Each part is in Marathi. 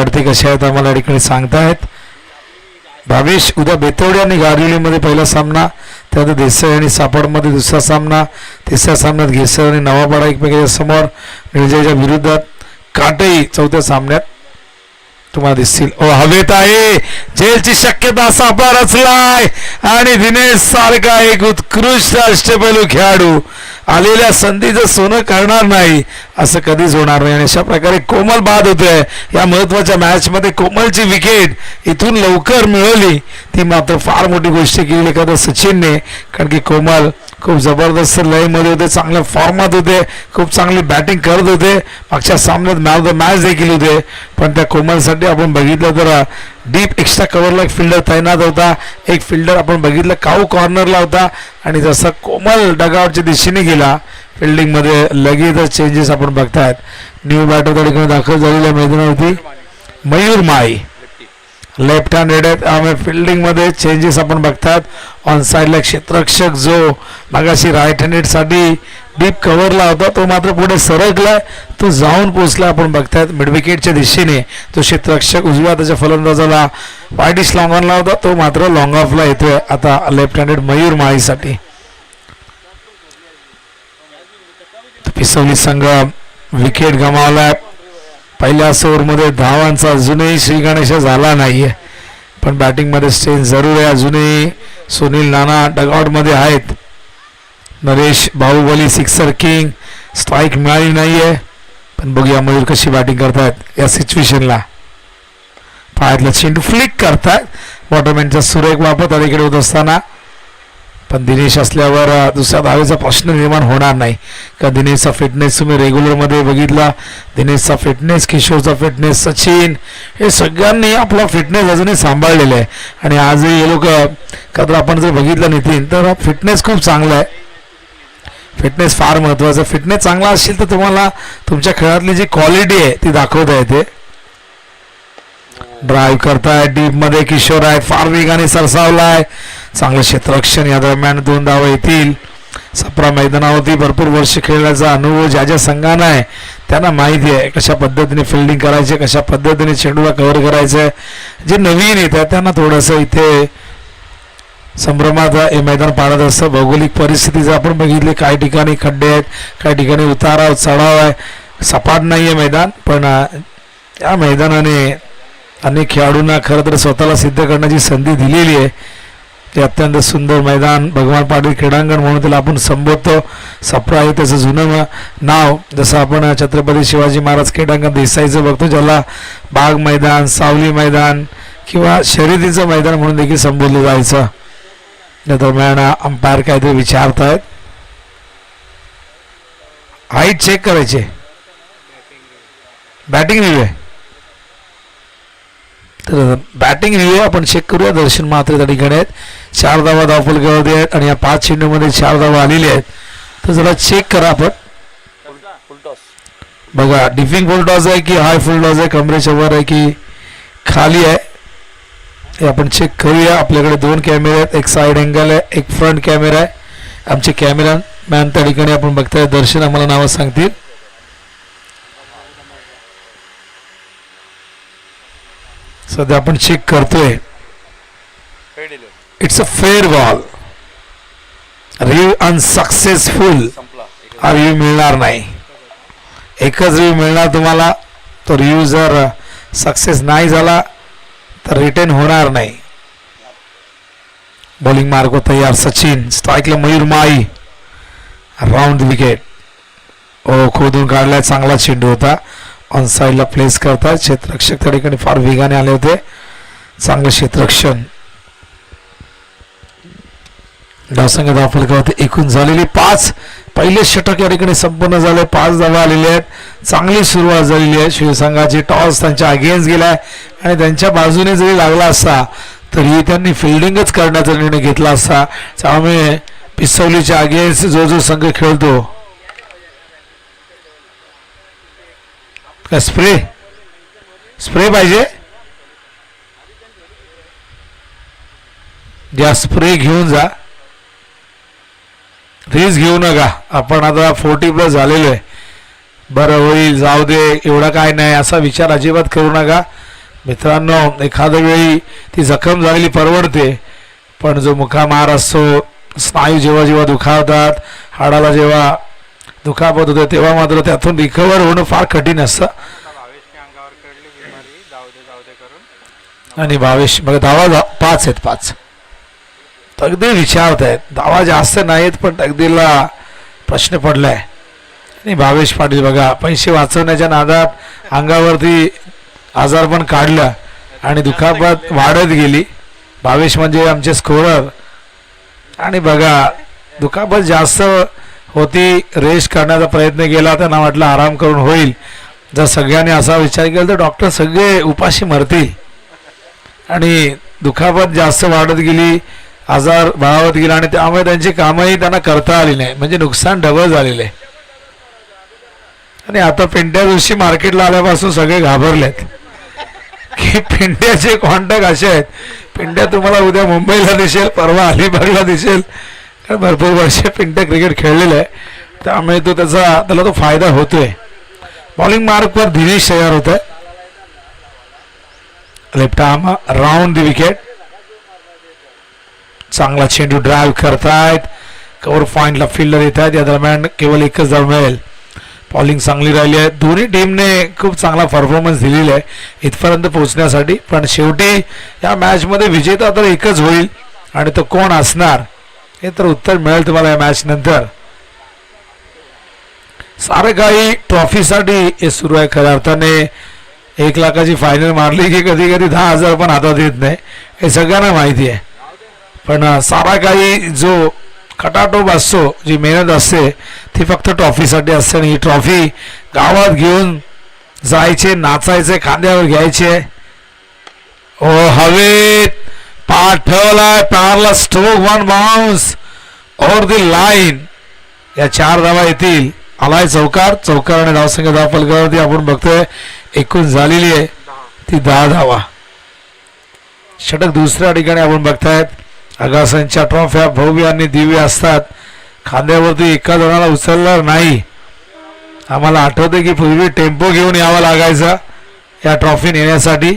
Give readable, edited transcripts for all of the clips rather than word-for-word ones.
लढती कशा आहेत आम्हाला या ठिकाणी सांगतायत. भावेश उद्या बेतवडे आणि गारविलीमध्ये पहिला सामना, त्यानंतर देसाई आणि सापडमध्ये दुसरा सामना, तिसऱ्या सामन्यात घेसर आणि नवापाडा एकमेकांच्या समोर, निळजाईच्या विरुद्धात काटई चौथ्या सामन्यात तुम्हाला दिसतील. हवेत आहे जेलची शक्यता सापळा रचलाय आणि दिनेश सारखा एक उत्कृष्ट अष्टपैलू खेळाडू आलेल्या संधीचं सोनं करणार नाही असं कधीच होणार नाही. आणि अशा प्रकारे कोमल बाद होते या महत्वाच्या मॅच मध्ये. कोमलची विकेट इथून लवकर मिळवली ती मात्र फार मोठी गोष्ट केली एखाद्या सचिनने, कारण की कोमल खूप जबरदस्त लयमध्ये होते, चांगल्या फॉर्मात होते, खूप चांगली बॅटिंग करत होते, मागच्या सामन्यात मॅन ऑफ द मॅच देखील होते. पण त्या कोमलसाठी आपण बघितलं तर डीप एक्स्ट्रा कव्हरला एक फिल्डर तैनात होता, एक फिल्डर आपण बघितलं काऊ कॉर्नरला होता आणि जसा कोमल डगआउटच्या दिशेने गेला फिल्डिंगमध्ये लगेचच चेंजेस आपण बघतायत. न्यू बॅटर त्या ठिकाणी दाखल झालेल्या मैदानावरती Mayur my left hand red आहे. फिल्डिंगमध्ये चेंजेस आपण बघतात. ऑन साईडला क्षेत्ररक्षक जो मागाशी राईट हँडेड साठी डीप कव्हरला होता तो मात्र पुढे सरकलाय, तो जाऊन पोहोचला आपण बघतायत मिड विकेटच्या दिशेने. तो क्षेत्ररक्षक उजव्या त्याच्या फलंदाजाला वाईडिश लॉंग ऑनला होता, तो मात्र लॉंग ऑफला येतोय आता लेफ्ट हँडेड मयूर माळीसाठी. पिसवली संघ विकेट गमावलाय. पहिल्या ओव्हरमध्ये धावांचा अजूनही श्री गणेश झाला नाहीये, पण बॅटिंगमध्ये स्टेन जरूर आहे. अजूनही सुनील नाना डगआउटमध्ये आहेत. Naresh Baahubali sixer king, strike मिळाली नाहीये, पण बघूया मयूर कशी बॅटिंग करतायत या सिच्युएशनला. पायातलं चेंडू फ्लिक करतायत, बॉटमॅनचा सुरेख वापर अलीकडे होत असताना. पण दिनेश असल्यावर दुसऱ्या धावेचा प्रश्न निर्माण होणार नाही का. दिनेशचा फिटनेस तुम्ही रेग्युलरमध्ये बघितला, दिनेशचा फिटनेस, किशोरचा फिटनेस, सचिन हे सगळ्यांनी आपला फिटनेस अजूनही सांभाळलेला आहे. आणि आजही हे लोक का तर आपण जर बघितलं नितीन तर फिटनेस खूप चांगला आहे. फिटनेस फार महत्त्वाचं. फिटनेस चांगला असेल तर तुम्हाला तुमच्या खेळातली जी क्वालिटी आहे ती दाखवता येते. ड्राईव्ह करताय डीपमध्ये किशोर आहेत, फार वेगाने सरसावलाय, चांगलं क्षेत्ररक्षण. या दरम्यान 2 धावा येतील. सप्रा मैदानावरती भरपूर वर्ष खेळण्याचा अनुभव ज्या ज्या संघांना आहे त्यांना माहिती आहे कशा पद्धतीने फिल्डिंग करायचे, कशा पद्धतीने चेंडूला कव्हर करायचं. जे नवीन येतात त्यांना थोडंसं इथे संभ्रमात हे मैदान पाडत असतं. भौगोलिक परिस्थिती जर आपण बघितली, काही ठिकाणी खड्डे आहेत, काही ठिकाणी उताराव चढाव आहे, सपाट नाही आहे मैदान. पण या मैदानाने अनेक खेळाडूंना खरं तर स्वतःला सिद्ध करण्याची संधी दिलेली आहे. ते अत्यंत सुंदर मैदान भगवान पाटील क्रीडांगण म्हणून त्याला आपण संबोधतो. सप्रा आहे त्याचं जुनं नाव, जसं आपण छत्रपती शिवाजी महाराज क्रीडांगण देसाईचं बघतो, ज्याला बाग मैदान, सावली मैदान किंवा शर्यतीचं मैदान म्हणून देखील संबोधलं जायचं. या दरम्यान अंपायर काहीतरी विचारतायत. हाईट चेक करायचे, बॅटिंग रिव्ह्यू आहे तर बॅटिंग रिव्ह्यू आपण चेक करूया. दर्शन मात्र त्या ठिकाणी आहेत. 4 धावा धावफलकावरती आहेत आणि या 5 चेंडूमध्ये 4 धावा आलेल्या आहेत. तर जरा चेक करा आपण बघा, डिपिंग फुल टॉस आहे की हाय फुल टॉस आहे, कमरेच्या वर आहे की खाली आहे हे आपण चेक करूया. आपल्याकडे 2 कॅमेरे आहेत, एक साईड अँगल आहे, एक फ्रंट कॅमेरा आहे. आमचे कॅमेरा मॅन त्या ठिकाणी आपण बघताय. दर्शन आम्हाला नावं सांगतील. सध्या आपण चेक करतोय. It's a fair ball. Review unsuccessful. हा रिव्ह्यू मिळणार नाही. एकच रिव्ह्यू मिळणार तुम्हाला. तो रिव्ह्यू जर सक्सेस नाही झाला तर रिटर्न होणार नाही. बॉलिंग मार्ग तयार. सचिन स्ट्राईकला मयूर माई. Round wicket. खोदून काढलाय, चांगला चेंडू होता. ऑन साईडला प्लेस करतात. क्षेत्ररक्षक त्या ठिकाणी फार वेगाने आले होते. चांगलं क्षेत्ररक्षण. धावसंख्या धावफलकावरती एकूण झालेली 5. पहिले षटक या ठिकाणी संपन्न झाले. 5 धावा आलेल्या आहेत. चांगली सुरुवात झालेली आहे. शिवसंघाची टॉस त्यांच्या अगेन्स्ट गेलाय आणि त्यांच्या बाजूने जरी लागला असता तरी त्यांनी फिल्डिंगच करण्याचा निर्णय घेतला असता. त्यामुळे पिसवलीच्या अगेन्स्ट जो संघ खेळतो स्प्रे पाहिजे, ज्या स्प्रे घेऊन जा, रिस्क घेऊ नका. आपण आता 40+ झालेलो आहे. बरं होईल, जाऊ दे, एवढा काय नाही असा विचार अजिबात करू नका. मित्रांनो, एखाद्या वेळी ती जखम झालेली परवडते, पण जो मुकामार असतो, स्नायू जेव्हा जेव्हा दुखावतात, हाडाला जेव्हा दुखापत होते, तेव्हा मात्र त्यातून रिकवर होणं फार कठीण असतं. आणि भावेश मग धावा 5 आहेत, 5 तकदीर विचारत आहेत. धावा जास्त नाहीत, पण तकदीरला प्रश्न पडलाय. आणि भावेश पाटील बघा, पैसे वाचवण्याच्या नादात अंगावरती आजार पण काढला आणि दुखापत वाढत गेली. भावेश म्हणजे आमचे स्कोरर. आणि बघा, दुखापत जास्त होती, रेस्ट करण्याचा प्रयत्न केला, त्यांना वाटलं आराम करून होईल. जर सगळ्यांनी असा विचार केला तर डॉक्टर सगळे उपाशी मरतील. आणि दुखापत जास्त वाढत गेली, आजार बळावत गेला, आणि त्यामुळे त्यांची कामही त्यांना करता आली नाही, म्हणजे नुकसान डबल झालेले. आणि आता पिंट्या दिवशी मार्केटला आल्यापासून सगळे घाबरलेत की पिंट्याचे कॉन्टॅक्ट असे आहेत. पिंट्या तुम्हाला उद्या मुंबईला दिसेल, परवा अलिबागला दिसेल, कारण भरपूर वर्ष पिंट्या क्रिकेट खेळलेलं आहे, त्यामुळे त्याला तो फायदा होतोय. बॉलिंग मार्कवर दिनेश तयार होत आहे. Left arm round the wicket. चांगला चेंडू ड्राईव्ह करतायत, कव्हर पॉइंटला फिल्डर येत आहेत. या दरम्यान केवळ एकच धाव मिळेल. बॉलिंग चांगली राहिली आहे. दोन्ही टीमने खूप चांगला परफॉर्मन्स दिलेला आहे इथपर्यंत पोहोचण्यासाठी, पण शेवटी या मॅचमध्ये विजेता तर एकच होईल, आणि तो कोण असणार हे तर उत्तर मिळेल तुम्हाला या मॅच नंतर. सारं काही ट्रॉफीसाठी हे सुरू आहे. खऱ्या अर्थाने 1 लाखाची फायनल मारली की कधी कधी 10,000 पण हातात येत नाही, हे सगळ्यांना माहिती आहे. पण सारा काही जो खटाटोप असतो, जी मेहनत असते, ती फक्त ट्रॉफीसाठी असते. आणि ही ट्रॉफी गावात घेऊन जायचे, नाचायचे, खांद्यावर घ्यायचे. ओ हवेत पाठवलाय, पारला stroke, 1 bounce over the line. या 4 धावा येतील. आलाय चौकार, चौकार आणि धावसंख्या धाव फलकावरती आपण बघतोय एकूण झालेली आहे ती 10 धावा. षटक दुसऱ्या ठिकाणी आपण बघतायत. अगासांच्या ट्रॉफ्या भव्य आणि दिव्य असतात, खांद्यावरती एका जणाला उचलणार नाही. आम्हाला आठवते की पूर्वी टेम्पो घेऊन यावं लागायचा या ट्रॉफी नेण्यासाठी.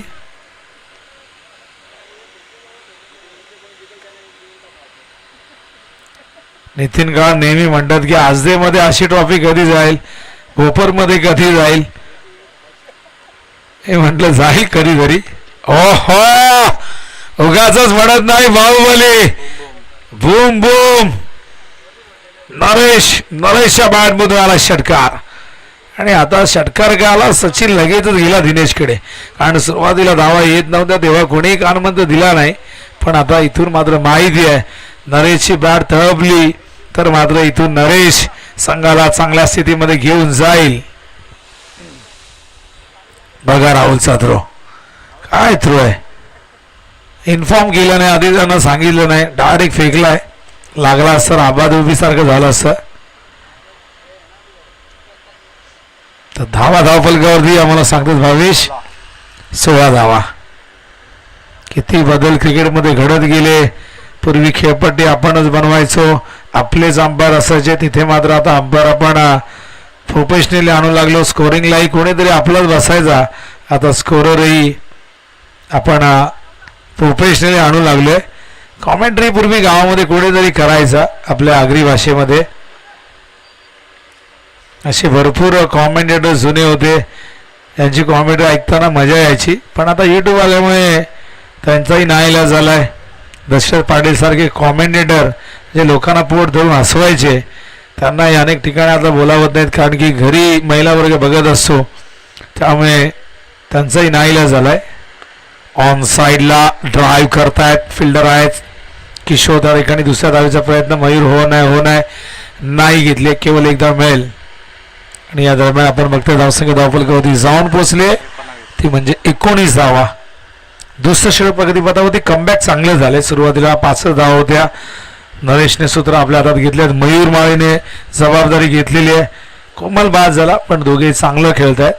नितीन गाळ नेहमी म्हणतात की आजदेमध्ये अशी ट्रॉफी कधी जाईल, भोपरमध्ये कधी जाईल. हे म्हटलं जाईल कधीतरी. ओहो, उगाच म्हणत नाही बाहुबली. बूम बूम, नरेशच्या बॅटमधून आला षटकार. आणि आता षटकार का आला, सचिन लगेचच गेला दिनेशकडे, कारण सुरुवातीला धावा येत नव्हत्या तेव्हा कोणीही कानमंत्र दिला नाही. पण आता इथून मात्र माहिती आहे नरेशची बॅट तळपली तर मात्र इथून नरेश संघाला चांगल्या स्थितीमध्ये घेऊन जाईल. बघा राहुलचा थ्रो, काय थ्रो आहे, इन्फॉर्म केलं नाही, आधी त्यांना सांगितलं नाही, डायरेक्ट फेकलाय. लागला असतं आबाद उभी सारखं झालं असतं. तर धावा धावफलकावरती आम्हाला सांगतात भावेश 16 धावा. किती बदल क्रिकेटमध्ये घडत गेले. पूर्वी खेळपट्टी आपणच बनवायचो, आपलेच अंपायर असायचे, तिथे मात्र आता अंपायर आपण प्रोफेशनली आणू लागलो. स्कोरिंगलाही कोणीतरी आपलाच बसायचा, आता स्कोररही आपण प्रोफेशनली आणू लागलोय. कॉमेंट्री पूर्वी गावामध्ये कोणीतरी करायचा आपल्या आगरी भाषेमध्ये. असे भरपूर कॉमेंटेटर जुने होते, यांची कॉमेंट्री ऐकताना मजा यायची. पण आता यूट्यूब आल्यामुळे त्यांचाही नाईलाज झालाय. दशरथ पाटील सारखे कॉमेंटेटर जे लोकांना पोट धरून हसवायचे, त्यांनाही अनेक ठिकाणी आता बोलावत नाहीत, कारण की घरी महिला वर्ग बघत असतो, त्यामुळे त्यांचाही नाईलाज झालाय. ऑन साईडला ड्राईव्ह करतायत, फिल्डर आहेत किशोर. त्या ठिकाणी दुसऱ्या धावेचा प्रयत्न मयूर हो नाही घेतले, केवळ एकदा मिळेल. आणि या दरम्यान आपण बघतोय धावसंख्या धावफलकावरती जाऊन पोहोचले, ती म्हणजे 19 धावा. दुसरं षटक प्रगतीपथावरती कमबॅक चांगले झाले. सुरुवातीला 5 धावा होत्या, नरेशने सूत्र आपल्या हातात घेतले, मयूर माळीने जबाबदारी घेतलेली आहे. कोमल बाद झाला, पण दोघे चांगलं खेळत आहेत.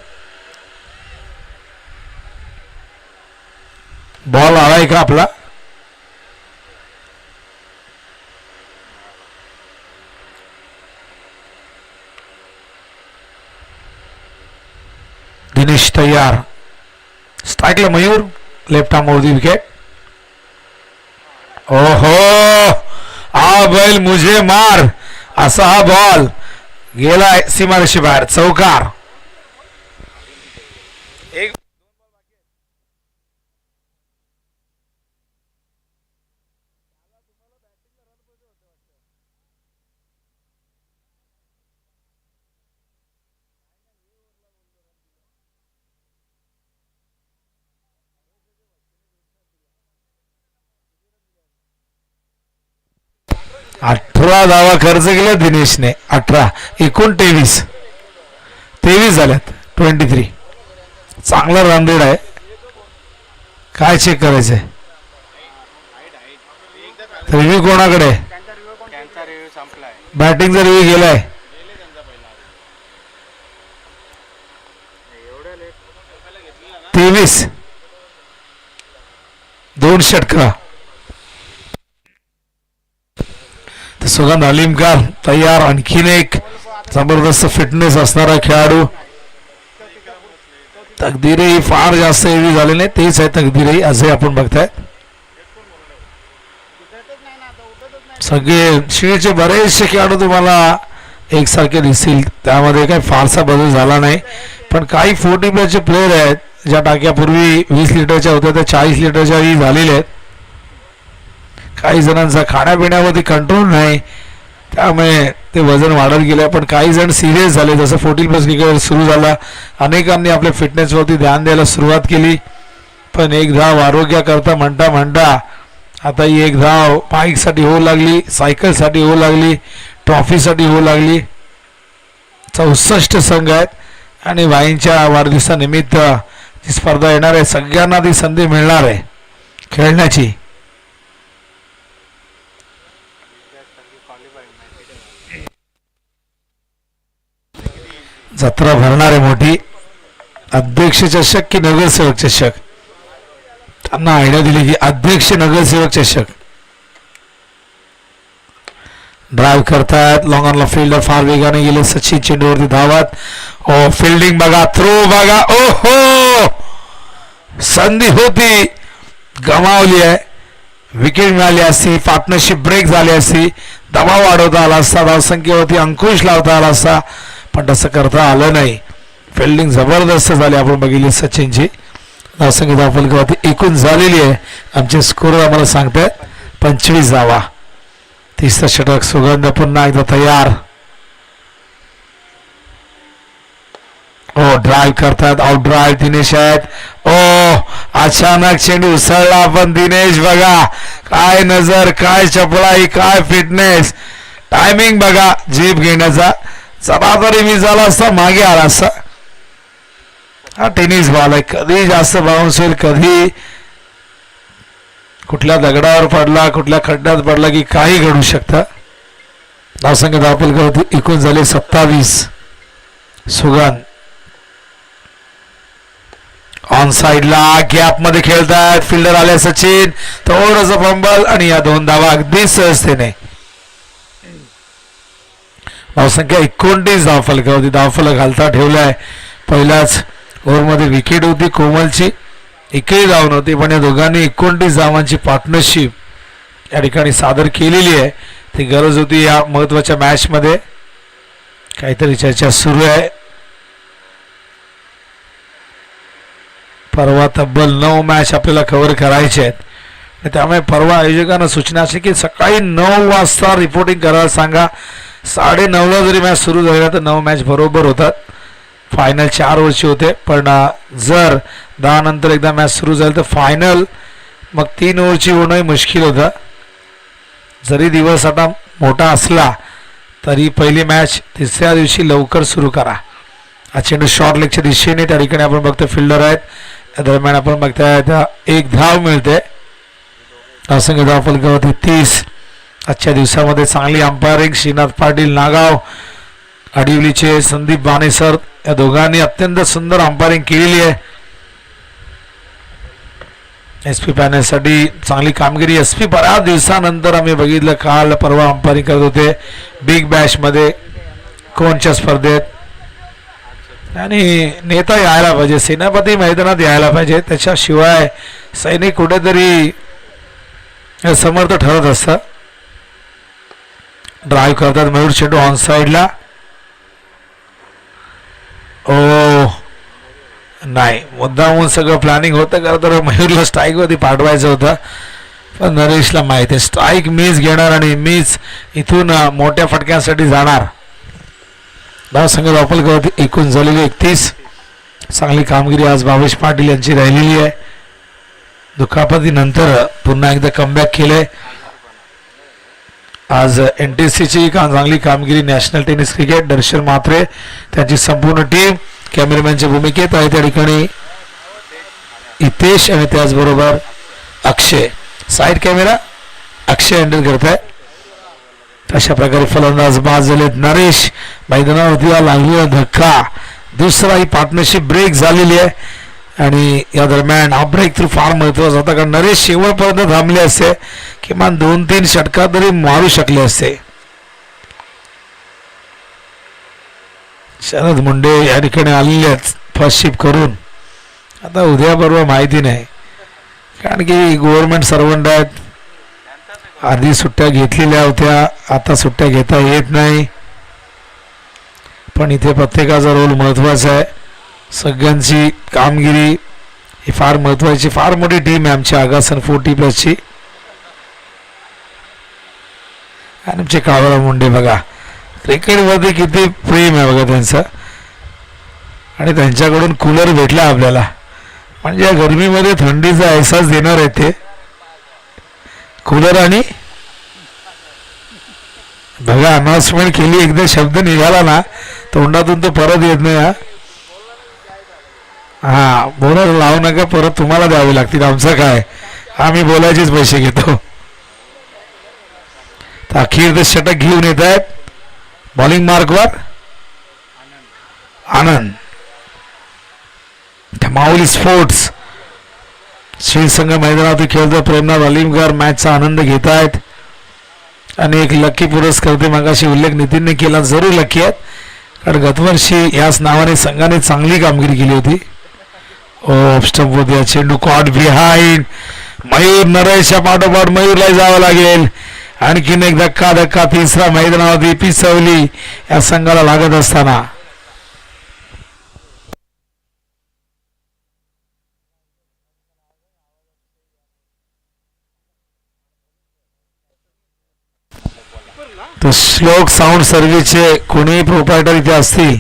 बॉल आलाय का आपला, दिनेश तयार. स्ट्राईकला Mayur, left arm over the wicket. ओहो, हा बैल मुझे मार असा हा बॉल गेलाय सीमारेषे बाहेर, चौकार. एक 18 धावा खर्च केला दिनेशने. 18 एकूण 23 झाल्यात. 23 चांगला रन रेट आहे. काय चेक करायचंय? रिव्ह्यू कोणाकडे? बॅटिंगचा रिव्ह्यू गेलाय. तेवीस 2 षटका. सुगंध अलीमकार तयार. आणखीन एक जबरदस्त फिटनेस असणारा खेळाडू. तकदीरही फार जास्त एवढी झाली नाही, तेच आहे तकदीरही असे आपण बघताय. सगळे शिळेचे बरेचसे खेळाडू तुम्हाला एकसारखे दिसतील, त्यामध्ये काही फारसा बदल झाला नाही. पण काही 40 प्लसचे प्लेयर आहेत ज्या टाक्यापूर्वी 20 लिटरच्या होत्या त्या 40 लिटरच्याही झालेल्या आहेत. काही जणांचा खाण्यापिण्यामध्ये कंट्रोल नाही, त्यामुळे ते वजन वाढत गेले. पण काही जण सिरियस झाले, जसं 40 प्लस क्रिकेट सुरू झाला अनेकांनी आपल्या फिटनेसवरती ध्यान द्यायला सुरुवात केली. पण एक धाव आरोग्याकरता म्हणता म्हणता आता ही एक धाव बाईकसाठी होऊ लागली, सायकलसाठी होऊ लागली, ट्रॉफीसाठी होऊ लागली. 64 संघ आहेत आणि भाईंच्या वाढदिवसानिमित्त जी स्पर्धा येणार आहे सगळ्यांना ती संधी मिळणार आहे खेळण्याची. जत्रा भरणार आहे मोठी. अध्यक्ष चषक की नगरसेवक चषक? त्यांना आयडिया दिली की अध्यक्ष नगरसेवक चषक. ड्राईव्ह करतायत. लॉंग ऑनला फिल्डर फार वेगाने गेले. सचिन चेंडूवरती धावत. ओ फिल्डिंग बघा, थ्रो बघा. ओहो, संधी होती, गमावली आहे. विकेट मिळाली असती, पार्टनरशिप ब्रेक झाली असती, दबाव वाढवता आला असता, धावसंख्येवरती अंकुश लावता आला असता, पण तसं करता आलं नाही. फिल्डिंग जबरदस्त झाली. आपण बघितली सचिनची धावसंख्या धावफलकावरती एकूण झालेली आहे. आमचे स्कोर आम्हाला सांगतायत 25 धावा. 30 षटक. सुगंध पुन्हा एकदा तयार. ओ ड्राईव्ह करतात. आउट ड्राईव्ह दिनेश आहेत. ओ अचानक चेंडू उसळला, पण दिनेश बघा काय नजर, काय चपळाई, काय फिटनेस, टायमिंग बघा झेप घेण्याचा. जरा तरी मी झाला असता मागे आला असता. हा टेनिस बॉल आहे, कधी जास्त बाउन्स होईल, कधी कुठल्या दगडावर पडला, कुठल्या खड्ड्यात पडला की काही घडू शकतं. धावसंख्या धावफलकावरती एकूण झाले 27. सुगंध ऑन साइडला गॅप मध्ये खेळतात. फिल्डर आले सचिन, थोडस फंबल आणि या 2 धावा अगदी सहजतेने. धावसंख्या 29 धावफलकावरती. धावफलक घालता ठेवलाय. पहिल्याच ओव्हरमध्ये विकेट होती कोमलची, एकही धाव नव्हती, पण या दोघांनी 29 धावांची पार्टनरशिप या ठिकाणी सादर केलेली आहे. ती गरज होती या महत्वाच्या मॅच मध्ये. काहीतरी चर्चा सुरू आहे. परवा तब्बल 9 मॅच आपल्याला कव्हर करायचे आहेत, त्यामुळे परवा आयोजकांना सूचना अशी की सकाळी 9 वाजता रिपोर्टिंग करायला सांगा. 9:30ला जरी मॅच सुरू झाल्या तर 9 मॅच बरोबर होतात. फायनल 4 ओव्हरची होते, पण जर 10 नंतर एकदा मॅच सुरू झाली तर फायनल मग 3 ओव्हरची होणंही मुश्किल होतं. जरी दिवस आता मोठा असला तरी पहिली मॅच 3ऱ्या दिवशी लवकर सुरू करा. हा चेंडू शॉर्ट लेगच्या दिशेने, त्या ठिकाणी आपण बघतो फिल्डर आहेत. या दरम्यान आपण बघताय एक धाव मिळते. धावसंख्या धावफलकावरती 30. आजच्या दिवसामध्ये चांगली अंपायरिंग श्रीनाथ पाटील नागाव, आडिवलीचे संदीप बाणेसर या दोघांनी अत्यंत सुंदर अंपायरिंग केलेली आहे. SP पॅनलसाठी चांगली कामगिरी. SP बऱ्याच दिवसानंतर आम्ही बघितलं, काल परवा अंपायरिंग करत होते बिग बॅश मध्ये कोणच्या स्पर्धेत. आणि नेता यायला पाहिजे, सेनापती मैदानात यायला पाहिजे, त्याच्याशिवाय सैनिक कुठेतरी समर्थ ठरत असतात. ड्राईव्ह करतात मयूर चेंडू ऑन साईडला. ओ नाही, मुद्दामून सगळं प्लॅनिंग होतं का तर मयूरला स्ट्राईकवरती पाठवायचं होतं, पण नरेशला माहिती आहे स्ट्राईक मीच घेणार आणि मीच इथून मोठ्या फटक्यांसाठी जाणार. धाव संघ वापरकरवरती एकूण झालेली 31. चांगली कामगिरी आज भावेश पाटील यांची राहिलेली आहे. दुखापतीनंतर पुन्हा एकदा कमबॅक केलंय. आज NTCची चांगली कामगिरी. नॅशनल टेनिस क्रिकेट दर्शन म्हात्रे त्यांची संपूर्ण टीम कॅमेरामॅनच्या भूमिकेत आहे. त्या ठिकाणी हितेश आणि त्याचबरोबर अक्षय. साईड कॅमेरा अक्षय हँडल करत आहे. अशा प्रकारे फलंदाज बाद झालेत. नरेश मैदानावरती लागलेला धक्का, दुसरा ही पार्टनरशिप ब्रेक झालेली आहे आणि या दरम्यान हा ब्रेक थ्रू फार महत्वाचा होता, कारण नरेश शेवटपर्यंत थांबले असते, किमान 2-3 षटका तरी मारू शकले असते. शरद मुंडे या ठिकाणी आलेले आहेत फर्स्ट शिप करून. आता उद्या परवा माहिती नाही, कारण की गव्हर्नमेंट सर्वंट आहेत. आधी सुट्ट्या घेतलेल्या होत्या, आता सुट्ट्या घेता येत नाही, पण इथे प्रत्येकाचा रोल महत्वाचा आहे. सगळ्यांची कामगिरी ही फार महत्वाची. फार मोठी टीम आहे आमची आगासन 40+ची. आणि आमचे कावळा मुंडे बघा, क्रिकेटवरती किती प्रेम आहे बघा त्यांचं. आणि त्यांच्याकडून कूलर भेटला आपल्याला, म्हणजे या गरमीमध्ये थंडीचा एहसास देणार आहे ते कूलर. आणि बघा अनाउन्समेंट केली, एकदा शब्द निघाला ना तोंडातून तो परत येत नाही. हा बोलायला लावू नका, परत तुम्हाला द्यावे लागतील. आमचं काय, आम्ही बोलायचेच पैसे घेतो. अखेर षटक घेऊन येत आहेत. बॉलिंग मार्कवर आनंद. माऊली स्पोर्ट्स श्रीसंघ मैदानावरती खेळतो. प्रेमनाथ अलीमगर मॅचचा आनंद घेत आहेत. आणि एक लकी पुरस्कार मगाशी उल्लेख नितीनने केला, जरूर लकी आहेत, कारण गतवर्षी याच नावाने संघाने चांगली कामगिरी केली होती. स्टंप होती, चेंडू कॉट बिहाइंड. मयूर नरेशच्या पाठोपाठ मयूरला जावं लागेल. आणखीन एक धक्का, तिसरा मैदानावरती पिसवली या संघाला लागत असताना. तो श्लोक साऊंड सर्व्हिसचे कोणीही प्रोप्रायटर इथे असतील,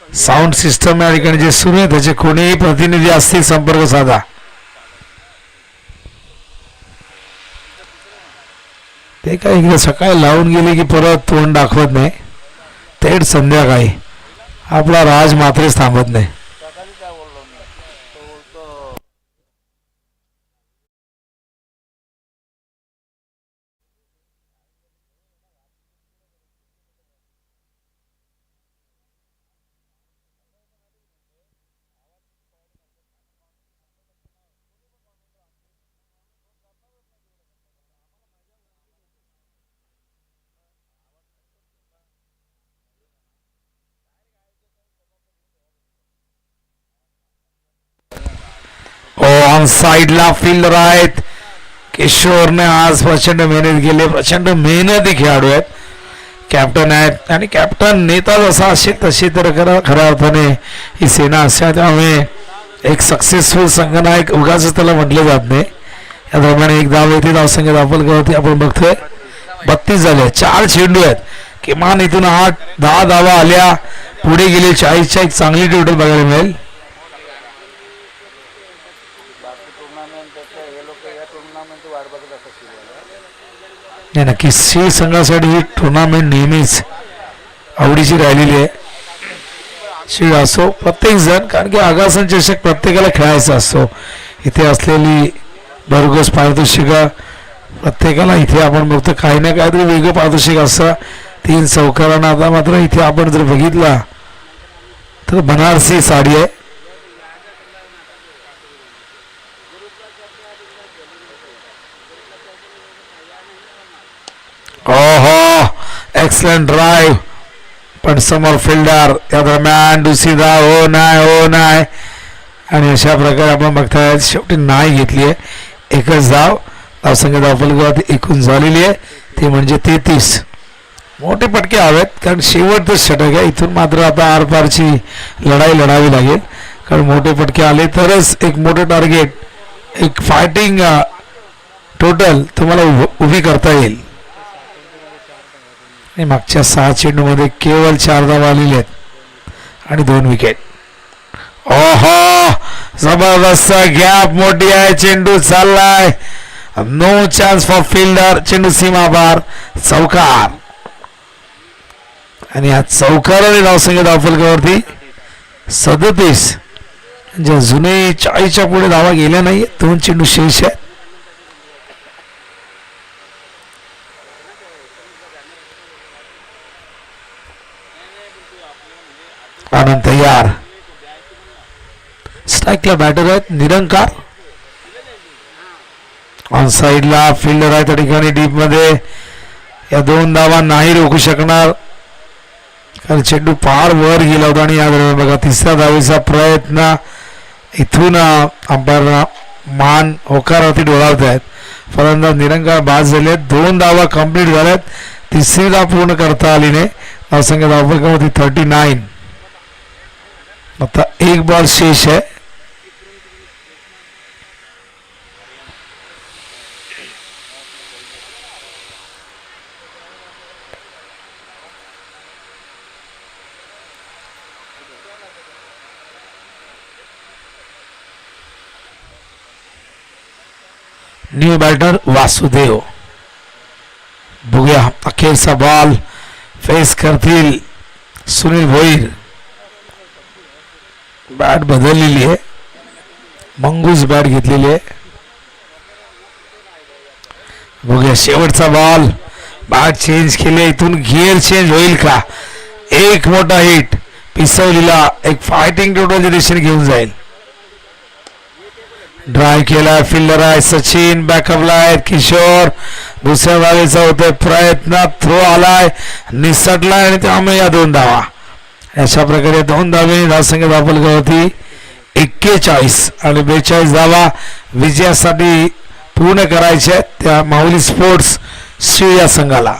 साऊंड सिस्टम या ठिकाणी जे सुरू आहे त्याचे कोणीही प्रतिनिधी असतील संपर्क साधा. ते काय एकदा सकाळी लावून गेले की परत तोंड दाखवत नाही, थेट संध्याकाळी. आपला राज मात्रेच थांबत नाही. ऑन साइडला फील्डर आहेत. किशोरने आज प्रचंड मेहनत केली, प्रचंड मेहनती खेळाडू आहेत. कॅप्टन आहेत आणि कॅप्टन नेता जसा असेल तशी तर खऱ्या अर्थाने ही सेना असते. त्यामुळे एक सक्सेसफुल संघनायक उगाच त्याला म्हटले जात नाही. या दरम्यान एक धाव येते. धावसंख्या दाखल आपण बघतोय 32 झाले. 4 चेंडू आहेत. किमान इथून 8-10 धावा आल्या, पुढे गेले 40च्या एक चांगली टोटल बघायला मिळेल. नाही, नक्कीच सी संघासाठी ही टुर्नामेंट नेहमीच आवडीची राहिलेली आहे. श्री असो प्रत्येक जण, कारण की आगासन चषक प्रत्येकाला खेळायचा असतो. इथे असलेली भरघोस पारितोषिक प्रत्येकाला इथे आपण बघतो काही ना काहीतरी वेगळं पारितोषिक असतं. 3 चौकारांना आता मात्र इथे आपण जर बघितला तर बनारसी साडी आहे. ओहो, एक्सलेंट ड्राइव. पण समोर फिल्डर त्या दरम्यान दुसरी धाव हो नाही आणि अशा प्रकारे आपण बघताय शेवटी नाही घेतली आहे. एकच धाव धावसंख्या धावफलकावरती एकूण झालेली आहे ती म्हणजे 33. मोठे पटके हवेत कारण शेवटचं षटक आहे. इथून मात्र आता आरपारची लढाई लढावी लागेल कारण मोठे पटके आले तरच एक मोठं टार्गेट एक फायटिंग टोटल तुम्हाला उभी करता येईल. आणि मागच्या 6 चेंडूमध्ये केवळ 4 धावा आलेल्या आहेत आणि 2 विकेट. ओहो जबरदस्त गॅप मोठी आहे. चेंडू चाललाय नो चान्स फॉर फिल्डर. चेंडू सीमा बार चौकार आणि या चौकाराने धावसंख्या धावफलकावरती 37. म्हणजे जुने 40च्या पुढे धावा गेल्या नाही. 2 चेंडू शेष आहेत. आनंद तयार स्ट्राईकला बॅटर आहेत निरंकार ऑन साइडला फिल्डर आहे त्या ठिकाणी डीप मध्ये. या 2 धावा नाही रोखू शकणार कारण चेंडू फार वर गेला होता आणि या दरम्यान बघा तिसऱ्या धावेचा प्रयत्न. इथून अंपायर मान होकारावरती डोळावत आहेत. फलंदाज निरंकार बाद झाले. 2 धावा कंप्लीट झाल्यात. तिसरी धाव पूर्ण करता आली नाही. धावसंख्या धावफलकावरती 39. आता 1 बॉल शेष आहे. New batter Vasudev. बघूया अखेरचा बॉल फेस करतील सुनील भोईर. बॅट बदललेली आहे. मंगूस बॅट घेतलेली आहे. बघूया शेवटचा बॉल. बॅट चेंज केले. इथून गिअर चेंज होईल का. एक मोठा हिट पिसवलीला एक फायटिंग टोटलच्या दिशेने घेऊन जाईल. ड्राय केला फिल्डर आहे सचिन. बॅकअपला आहेत किशोर. दुसऱ्या धावेचा होतोय प्रयत्न. थ्रो आलाय निसटलाय आणि त्यामुळे या 2 धावा. अशा प्रकारे 2 धावे धावसंख्या धावफलकावरती 41 आणि 42 धावा विजयासाठी पूर्ण करायच्या त्या माहुली स्पोर्ट्स श्री या संघाला.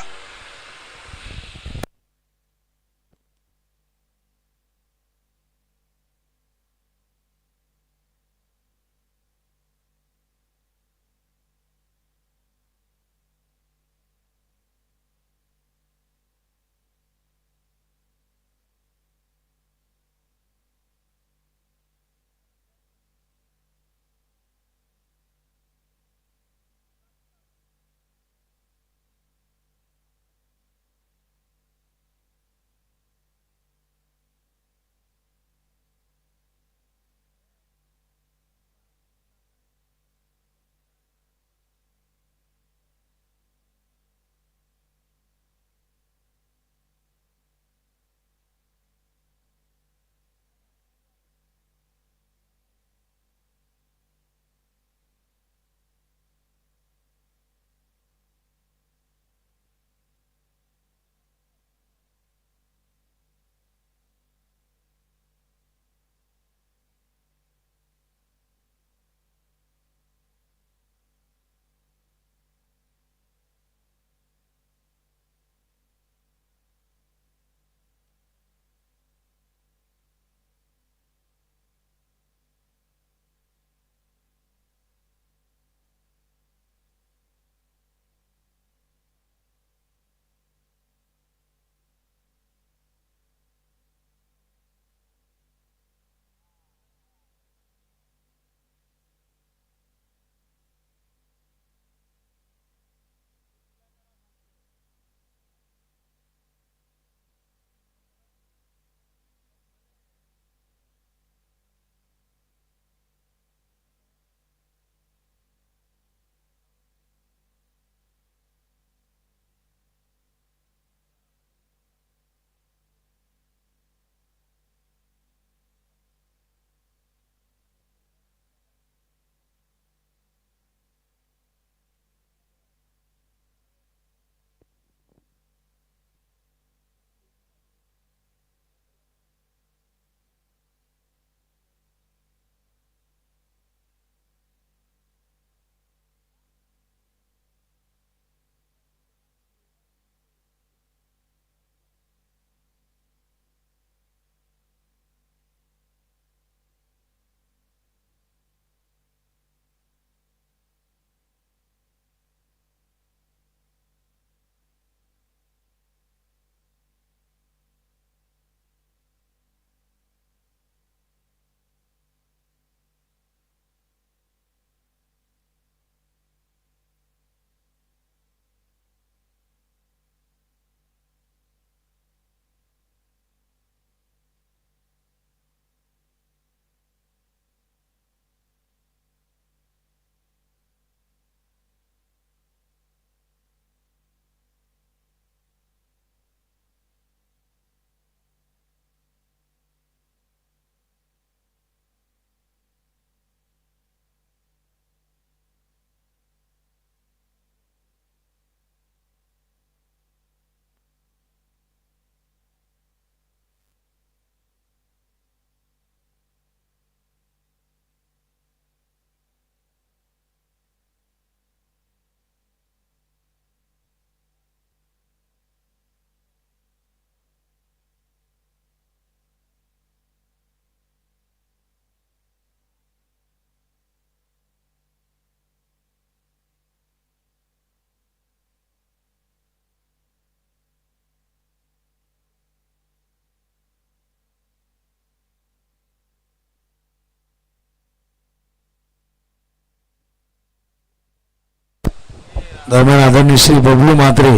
दरम्यान आदरणीय श्री बबलू म्हात्रे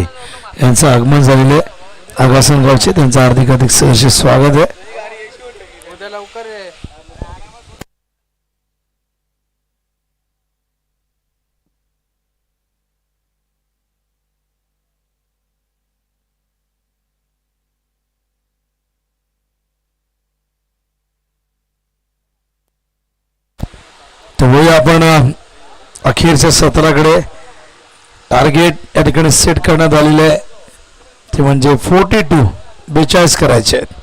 यांचं आगमन झालेले आगासन गावचे त्यांचं हार्दिक सहर्ष स्वागत आहे. तर वळूया आपण अखेरच्या सत्राकडे. टार्गेट या ठिकाणी सेट करण्यात आलेले आहे ते म्हणजे 42 करायचे आहेत.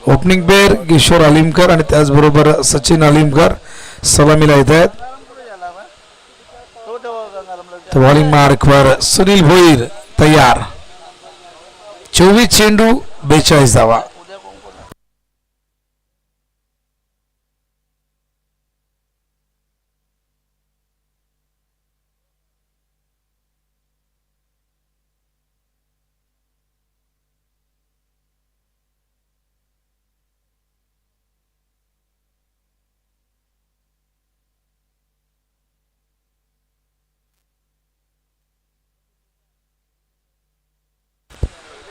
ओपनिंग पेअर किशोर आलिमकर आणि त्याचबरोबर सचिन आलिमकर सलामीला येत आहेत. बॉलिंग मार्कवर सुनील भोईर तयार. 24 चेंडू 42 धावा.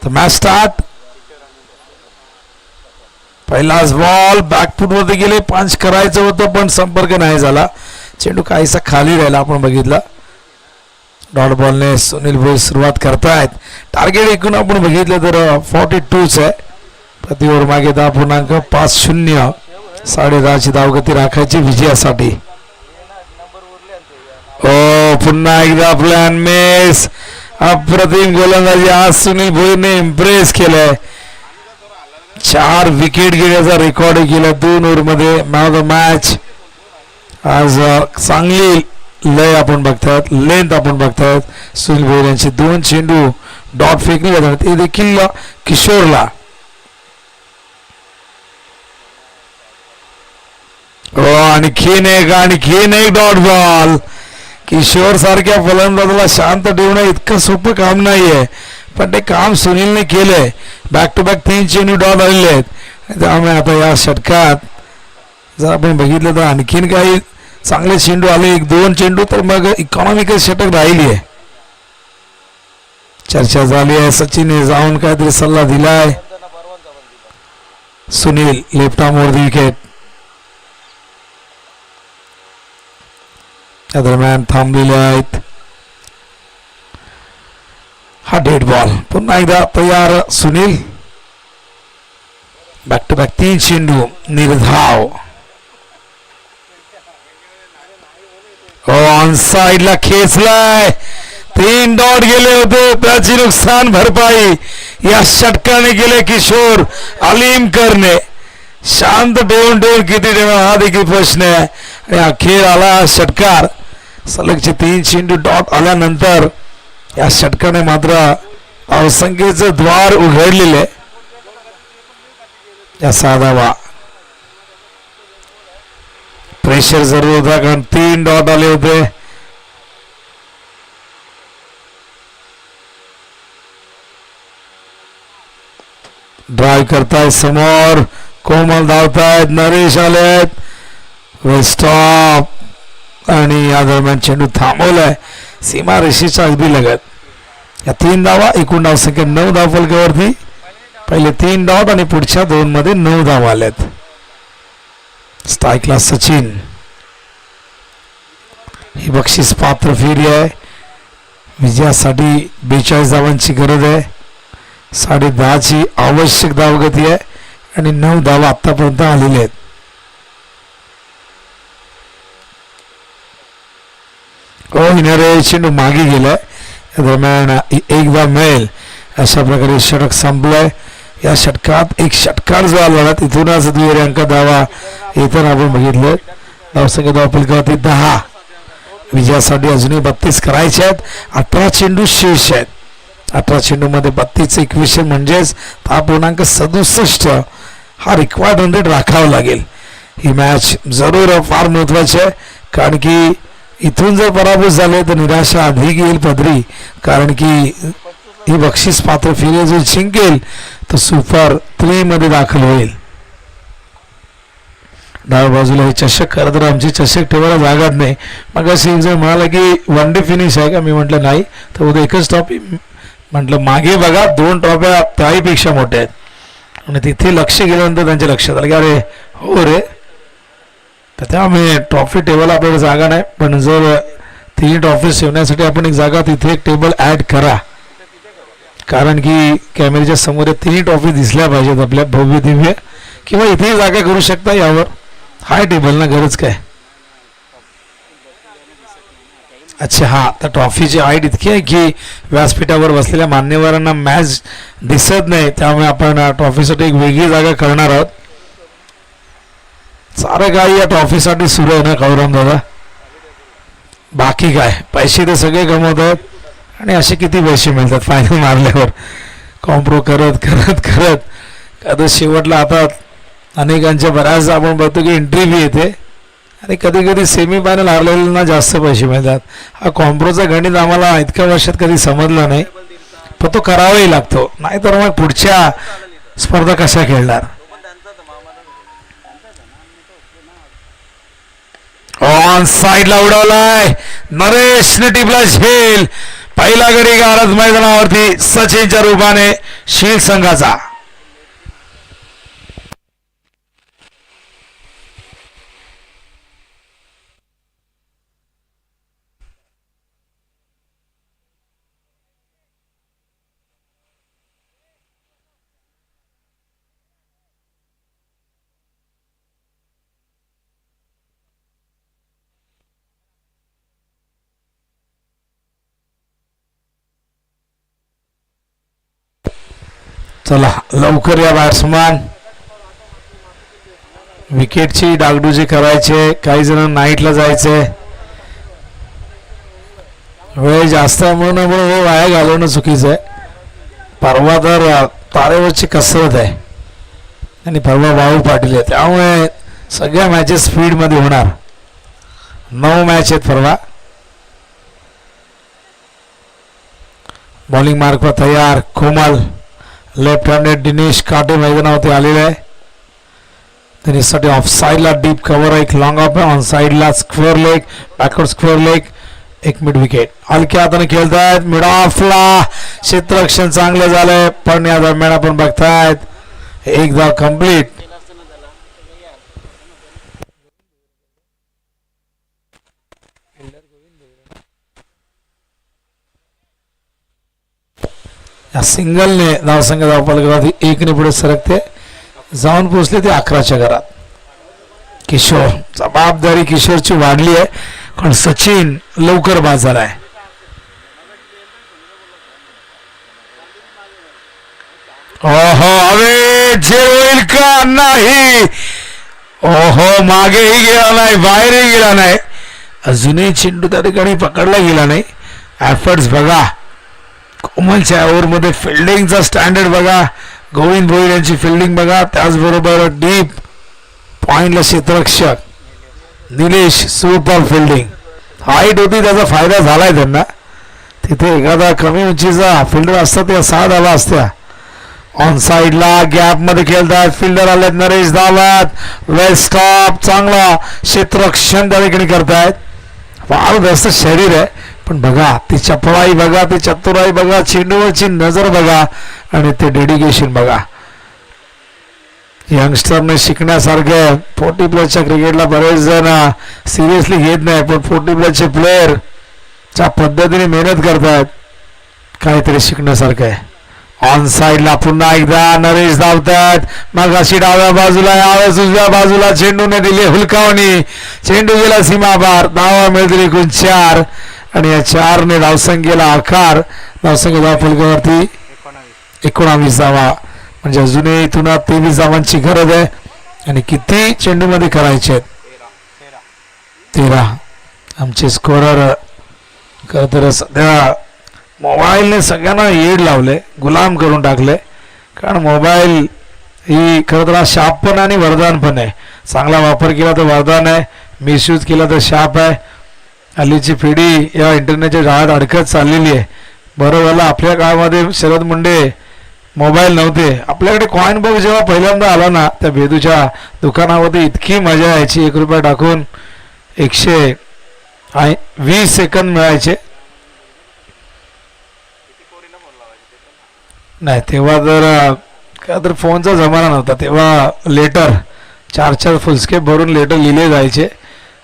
Match start. पहिलाच बॉल बॅकफूट वरती गेले. पंच करायचं होतं पण संपर्क नाही झाला. चेंडू काहीसा खाली राहिला आपण बघितला. डॉट बॉलने सुनील भोईर सुरुवात करतायत. टार्गेट एकूण आपण बघितलं तर 42 आहे. प्रति ओव्हर मागे 10.50 10.5ची धावगती राखायची विजयासाठी. पुन्हा एकदा प्लॅन मिस. अप्रतिम गोलंदाजी आज सुनील भोईरने इम्प्रेस केलंय. 4 विकेट घेण्याचा रेकॉर्ड केला 2 ओव्हरमध्ये. मॅन ऑफ द मॅच आज चांगली लय आपण बघतात, लेंथ आपण बघतात. सुनील भोईर यांचे 2 चेंडू डॉट फेकले जातात ते देखील किशोरला. आणखीन एक डॉट बॉल. किशोर सारख्या फलंदाजाला शांत ठेवणं इतकं सोपं काम नाहीये पण ते काम सुनीलने केलंय. बॅक टू बॅक 3 चेंडू डॉट आलेले आहेत. त्यामुळे आता या षटकात जर आपण बघितलं तर आणखीन काही चांगले चेंडू आले. 1-2 चेंडू तर मग इकॉनॉमिकल षटक राहिली आहे. चर्चा झाली आहे. सचिनने जाऊन काहीतरी सल्ला दिलाय. सुनील लेफ्ट आर्म वरती विकेट. त्या दरम्यान थांबलेले आहेत. हा डेड बॉल. पुन्हा एकदा तयार सुनील. बॅक टू बॅक 3 चेंडू निर्धाव. ऑन साइडला खेचलाय. 3 डॉट गेले होते त्याची नुकसान भरपाई या षटकाने केले किशोर आलिमकरने. शांत ठेवून किती ठेवणार हा देखील प्रश्न आहे. आणि अखेर आला षटकार. सलगचे 3 चेंडू डॉट आल्यानंतर या षटकाने मात्र धावसंख्येचं द्वार उघडलेले. या 6 धावा. प्रेशर जरूर होता कारण 3 डॉट आले होते. ड्राइव्ह करतायत समोर. कोमल धावतायत. नरेश आलेत. स्टॉप आणि या दरम्यान चेंडू थांबवलाय सीमा रेषेच्या अगदी लगत. या 3 धावा. एकूण धावसंख्या 9 धावफलकावरती. पहिले 3 डॉट आणि पुढच्या 2 मध्ये 9 धावा आल्यात. स्ट्राईकला सचिन. ही बक्षीस पात्र फेरी आहे. विजयासाठी 42 धावांची गरज आहे. 10.5ची आवश्यक धावगती आहे आणि 9 धावा आतापर्यंत आलेल्या आहेत. चेंडू मागे गेलाय. या दरम्यान एकदा मिळेल अशा प्रकारे षटक संपलंय. या षटकात एक षटकार जो आला तिथूनच दुहेरी अंक धावा येताना आपण बघितलं. धावसंख्या धावफलकावरती 10. विजयासाठी अजूनही 32 करायचे आहेत. 18 चेंडू शेष आहेत. 18 चेंडू मध्ये 32 21 म्हणजेच 10.67 हा रिक्वायर्ड रन रेट राखावा लागेल. ही मॅच जरूर फार महत्वाची आहे कारण की इथून जर पराभूत झाले तर निराशा अधिक येईल पदरी. कारण की ही बक्षीस पात्र फेरी जो जिंकेल तो सुपर 3 मध्ये दाखल होईल. डाव्या बाजूला हे चषक. खरं तर आमची चषक ठेवायला जागाच नाही. मग अशी एक जण म्हणाला की वन डे फिनिश आहे का. मी म्हटलं नाही. तर उद्या एकच ट्रॉफी. म्हटलं मागे बघा 2 ट्रॉफ्या त्याहीपेक्षा मोठ्या आहेत. आणि तिथे लक्ष गेल्यानंतर त्यांच्या लक्षात आलं की अरे हो रे. तर त्यामुळे ट्रॉफी टेबल आपल्याला जागा नाही. पण जर 3 ट्रॉफी ठेवण्यासाठी आपण एक जागा तिथे एक टेबल ॲड करा. कारण की कॅमेऱ्याच्या समोर 3 ट्रॉफी दिसल्या पाहिजेत आपल्या भव्य दिव्य. किंवा इथेही जागा करू शकता यावर. हाय टेबल ना गरज काय. अच्छा हा. तर ट्रॉफीची हाईट इतकी आहे की व्यासपीठावर बसलेल्या मान्यवरांना मॅच दिसत नाही. त्यामुळे आपण ट्रॉफीसाठी एक वेगळी जागा करणार आहोत. सारं काही या ट्रॉफीसाठी सुरू आहे ना कौरव दादा. बाकी काय पैसे तर सगळे कमवत आहेत. आणि असे किती पैसे मिळतात फायनल मारल्यावर. कॉम्प्रो करत करत करत आता शेवटला आता अनेकांच्या बऱ्याच आपण बघतो की एंट्री बी येते. आणि कधी कधी सेमीफायनल हारलेल्यांना जास्त पैसे मिळतात. हा कॉम्प्रोचा गणित आम्हाला इतक्या वर्षात कधी समजला नाही. पण तो करावाही लागतो. नाहीतर मग पुढच्या स्पर्धा कशा खेळणार. ऑन साईडला उडवलाय नरेशने टिपला झेल. पहिला गडी गारज मैदानावरती सचिनच्या रूपाने शील संघाचा. चला लवकर या बॅट्समॅन. विकेटची डागडुजी करायचे. काही जण नाईटला जायचे. वेळ जास्त आहे म्हणून वेळ वाया घालवणं चुकीचं आहे. परवा तर तारेवरची कसरत आहे आणि परवा भाऊ पाटील आहे. त्यामुळे सगळ्या मॅचेस स्पीडमध्ये होणार. 9 मॅच आहेत परवा. बॉलिंग मार्कवर तयार कोमल. लेफ्ट हँडेड दिनेश काटे मैदानावरती आलेले आहे. त्याच्यासाठी ऑफ साईडला डीप कव्हर एक लॉंग ऑफ आहे. ऑन साईडला square leg backward square leg एक मिड विकेट. हलक्या हाताने खेळतायत. मिड ऑफला क्षेत्ररक्षण चांगलं झालंय. पण या दरम्यान आपण बघतायत एकदा कंप्लीट. या सिंगलने धावसंख्या धावफलकावरती 1ने पुढे सरकते. जाऊन पोहोचले ते 11च्या घरात. किशोर जबाबदारी किशोरची वाढली आहे. पण सचिन लवकर बाद झालाय. ओहो अरे जे होईल का नाही. ओहो मागेही गेला नाही बाहेरही गेला नाही. अजूनही चेंडू त्या ठिकाणी पकडला गेला नाही. एफर्ट्स बघा. कोमलच्या ओव्हरमध्ये फिल्डिंगचा स्टँडर्ड बघा. गोविंद भोईर यांची फिल्डिंग बघा. त्याचबरोबर डीप पॉइंटला क्षेत्ररक्षक निलेश सुपर फिल्डिंग. हाईट होती त्याचा फायदा झालाय त्यांना. तिथे एखादा कमी उंचीचा फिल्डर असता त्या 6 धावा असत्या. ऑन साईडला गॅप मध्ये खेळतात. फिल्डर आलेत नरेश धावत. वेल स्टॉप चांगला क्षेत्ररक्षण त्या ठिकाणी करतायत. फार जास्त शरीर आहे पण बघा ती चपळाई बघा. ती चतुराई बघा. चेंडूवरची नजर बघा आणि ते डेडिकेशन बघा. यंगस्टरने शिकण्यासारखं. 40+ क्रिकेटला बरेच जण सिरियसली घेत नाही पण 40+ प्लेयर ज्या पद्धतीने मेहनत करतात काहीतरी शिकण्यासारखं आहे. ऑन साईडला पुन्हा एकदा नरेश धावतात. मग अशी डाव्या बाजूला यावेळेस उजव्या बाजूला चेंडूने दिली हुलकावणी. चेंडू गेला सीमापार. धावा मिळतील एकूण 4 आणि या 4ने धावसंख्येला आकार. धावसंख्या धावफलकावरती 19 धावा. म्हणजे अजूनही इथून 23 धावांची गरज आहे. आणि किती चेंडूमध्ये करायचे आहेत. 13. आमचे स्कोरर खरं तर सध्या मोबाईलने सगळ्यांना येड लावले. गुलाम करून टाकले. कारण मोबाईल ही खरं तर शाप पण आणि वरदान पण आहे. चांगला वापर केला तर वरदान आहे. मिसयूज केला तर शाप आहे. हल्लीची पिढी या इंटरनेटच्या जाळ्यात अडकत चाललेली आहे. बरं झालं आपल्या काळामध्ये शरद मुंडे मोबाईल नव्हते आपल्याकडे. कॉईन बॉक्स जेव्हा पहिल्यांदा आला ना त्या भेदूच्या दुकानामध्ये इतकी मजा यायची. 1 रुपया टाकून 120 सेकंद मिळायचे. नाही तेव्हा तर काय तर फोनचा जमाना नव्हता. तेव्हा लेटर 4 फुलस्केप भरून लेटर लिहिले जायचे.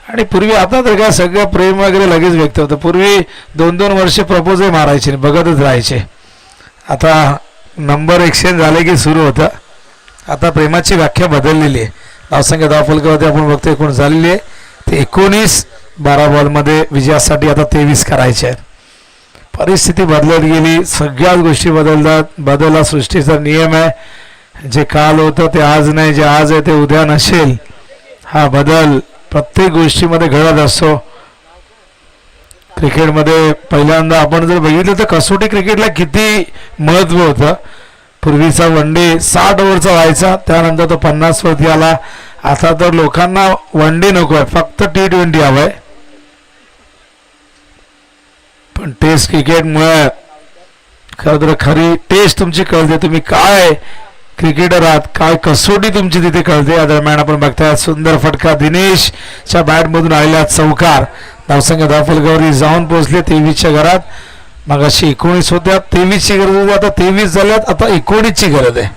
आणि पूर्वी आता तर काय सगळं प्रेम वगैरे लगेच व्यक्त होतं. पूर्वी 2-2 वर्षे प्रपोजही मारायचे बघतच राहायचे. आता नंबर एक्सचेंज झाले की सुरू होतं. आता प्रेमाची व्याख्या बदललेली आहे. धावसंख्या धावफलकावरती आपण बघतोय कोण झालेली आहे ते 19. 12 बॉलमध्ये विजयासाठी आता 23 करायचे आहेत. परिस्थिती बदलत गेली. सगळ्याच गोष्टी बदलतात. बदल हा सृष्टीचा नियम आहे. जे काल होतं ते आज नाही, जे आज आहे ते उद्या नसेल. हा बदल प्रत्येक गोष्टीमध्ये घडत असतो. क्रिकेटमध्ये पहिल्यांदा आपण जर बघितलं तर कसोटी क्रिकेटला किती महत्त्व होतं. पूर्वीचा वन डे 60 ओव्हरचा व्हायचा, त्यानंतर तो 50 वरती आला. आता तर लोकांना वन डे नको आहे, फक्त T20 हवं आहे. पण टेस्ट क्रिकेटमुळे खरं तर खरी टेस्ट तुमची कळते. तुम्ही काय क्रिकेटर आहात, काय कसोटी तुमची तिथे कळते. या दरम्यान आपण बघताय सुंदर फटका दिनेशच्या बॅटमधून आलेला चौकार. धावसंख्या धावफलकावरती जाऊन पोहोचले 23च्या घरात. मग अशी 19 होत्या, 23ची गरज होती, आता 23 झाल्यात, आता 19ची गरज आहे.